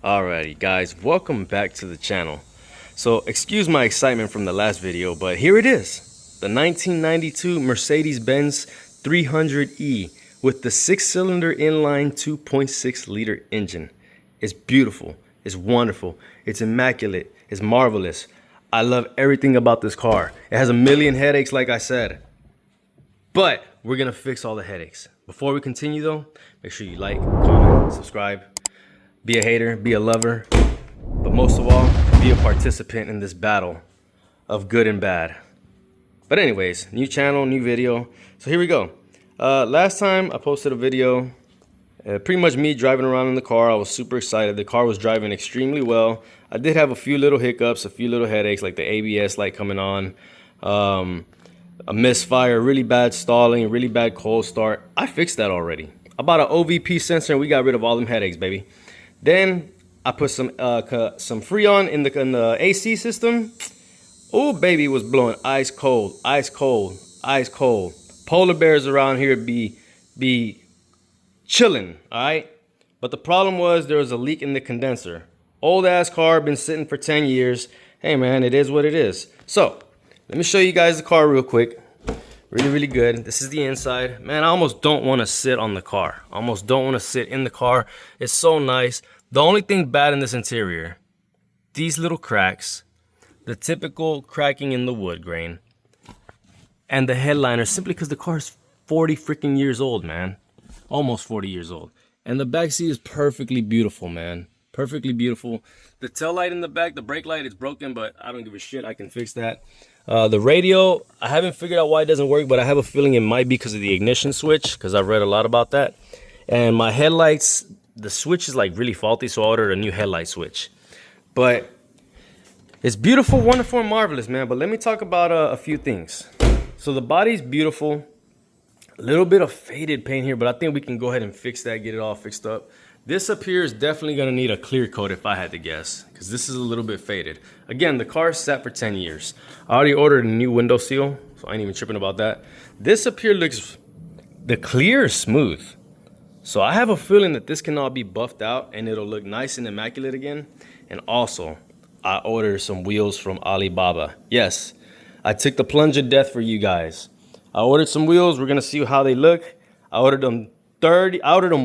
Alrighty guys, welcome back to the channel. So excuse my excitement from the last video, but here it is. The 1992 Mercedes-Benz 300E with the 6-cylinder inline 2.6 liter engine. It's beautiful, it's wonderful, it's immaculate, it's marvelous. I love everything about this car. It has a million headaches like I said, but we're gonna fix all the headaches. Before we continue though, make sure you like, comment, subscribe. Be a hater, be a lover, but most of all, be a participant in this battle of good and bad. But anyways, new channel, new video. So here we go. Last time I posted a video, pretty much me driving around in the car. I was super excited. The car was driving extremely well. I did have a few little hiccups, a few little headaches, like the ABS light coming on, a misfire, really bad stalling, really bad cold start. I fixed that already. I bought an OVP sensor and we got rid of all them headaches, baby. Then I put some Freon in the AC system. Oh, baby, was blowing ice cold, ice cold, ice cold. Polar bears around here be chilling, all right? But the problem was there was a leak in the condenser. Old ass car, been sitting for 10 years. Hey man, it is what it is. So let me show you guys the car real quick. Really good. This is the inside. Man, I almost don't want to sit on the car. I almost don't want to sit in the car. It's so nice. The only thing bad in this interior, these little cracks, the typical cracking in the wood grain, and the headliner, simply because the car is 40 freaking years old, man. Almost 40 years old. And the back seat is perfectly beautiful, man. Perfectly beautiful. The tail light in the back, the brake light is broken, but I don't give a shit. I can fix that. The radio, I haven't figured out why it doesn't work, but I have a feeling it might be because of the ignition switch, because I've read a lot about that. And my headlights, the switch is like really faulty, so I ordered a new headlight switch. But it's beautiful, wonderful, and marvelous, man. But let me talk about a few things. So the body's beautiful. A little bit of faded paint here, but I think we can go ahead and fix that, get it all fixed up. This up here is definitely gonna need a clear coat if I had to guess, because this is a little bit faded. Again, the car sat for 10 years. I already ordered a new window seal, so I ain't even tripping about that. This up here looks, the clear is smooth. So I have a feeling that this can all be buffed out and it'll look nice and immaculate again. And also, I ordered some wheels from Alibaba. Yes, I took the plunge of death for you guys. I ordered some wheels, we're gonna see how they look. I ordered them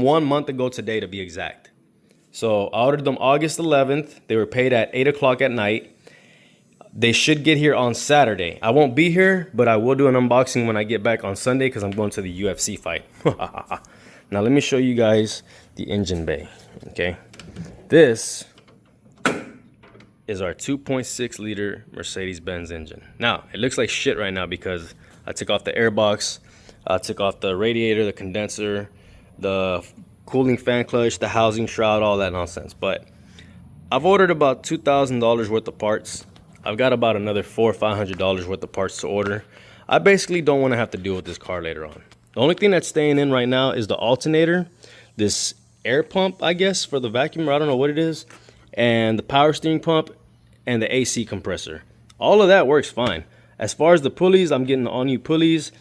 1 month ago today to be exact. So I ordered them August 11th. They were paid at 8 o'clock at night. They should get here on Saturday. I won't be here, but I will do an unboxing when I get back on Sunday because I'm going to the UFC fight. Now let me show you guys the engine bay, okay? This is our 2.6 liter Mercedes-Benz engine. Now, it looks like shit right now because I took off the airbox, I took off the radiator, the condenser, the cooling fan clutch, the housing shroud, all that nonsense. But I've ordered about $2,000 worth of parts. I've got about another $400 or $500 worth of parts to order. I basically don't want to have to deal with this car later on. The only thing that's staying in right now is the alternator, this air pump, I guess, for the vacuum, I don't know what it is, and the power steering pump and the AC compressor. All of that works fine. As far as the pulleys, I'm getting the all-new pulleys.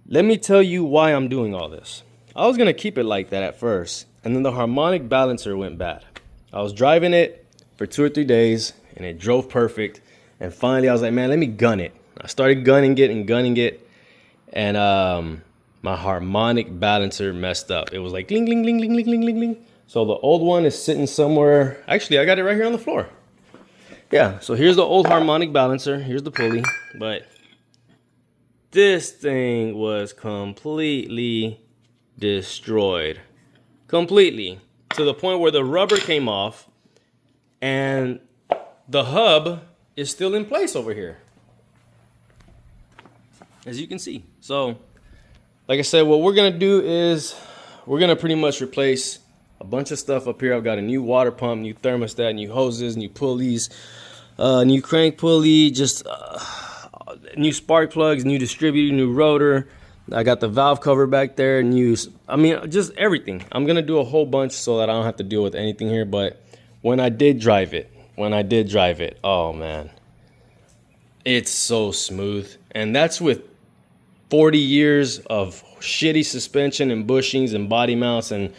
Let me tell you why I'm doing all this. I was gonna keep it like that at first, and then the harmonic balancer went bad. I was driving it for 2 or 3 days, and it drove perfect. And finally, I was like, man, let me gun it. I started gunning it, and my harmonic balancer messed up. It was like gling, gling, gling, gling, gling, gling, gling. So the old one is sitting somewhere. Actually, I got it right here on the floor. Yeah, so here's the old harmonic balancer. Here's the pulley, but this thing was completely destroyed. Completely. To the point where the rubber came off and the hub is still in place over here, as you can see. So, like I said, what we're gonna do is we're gonna pretty much replace a bunch of stuff up here. I've got a new water pump, new thermostat, new hoses, new pulleys, new crank pulley, just new spark plugs, new distributor, new rotor. I got the valve cover back there, just everything. I'm gonna do a whole bunch so that I don't have to deal with anything here. But when I did drive it, oh man, it's so smooth. And that's with 40 years of shitty suspension and bushings and body mounts and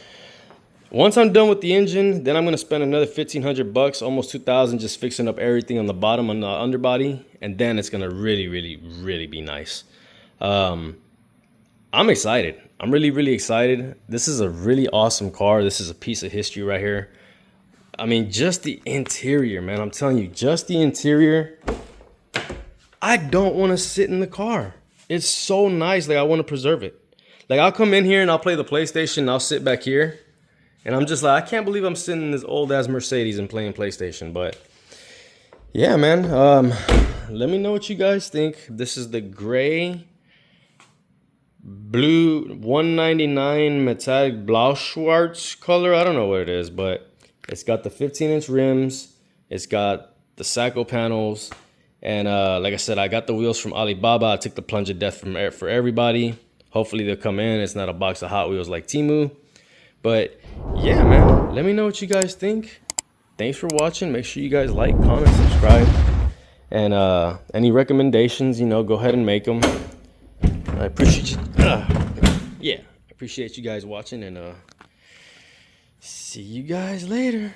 Once I'm done with the engine, then I'm gonna spend another $1,500, almost 2,000, just fixing up everything on the bottom on the underbody, and then it's gonna really be nice. I'm excited. I'm really excited. This is a really awesome car. This is a piece of history right here. I mean, just the interior, man. I'm telling you, just the interior. I don't want to sit in the car. It's so nice. Like, I want to preserve it. Like, I'll come in here and I'll play the PlayStation and I'll sit back here. And I'm just like, I can't believe I'm sitting in this old-ass Mercedes and playing PlayStation. But, yeah, man. Let me know what you guys think. This is the gray, blue, 199 metallic Blauschwarz color. I don't know what it is, but it's got the 15-inch rims. It's got the Sacco panels. And like I said, I got the wheels from Alibaba. I took the plunge of death for everybody. Hopefully they'll come in. It's not a box of Hot Wheels like Temu. But yeah, man, let me know what you guys think. Thanks for watching. Make sure you guys like, comment, subscribe. And any recommendations, you know, go ahead and make them. I appreciate you. Yeah, I appreciate you guys watching, and see you guys later.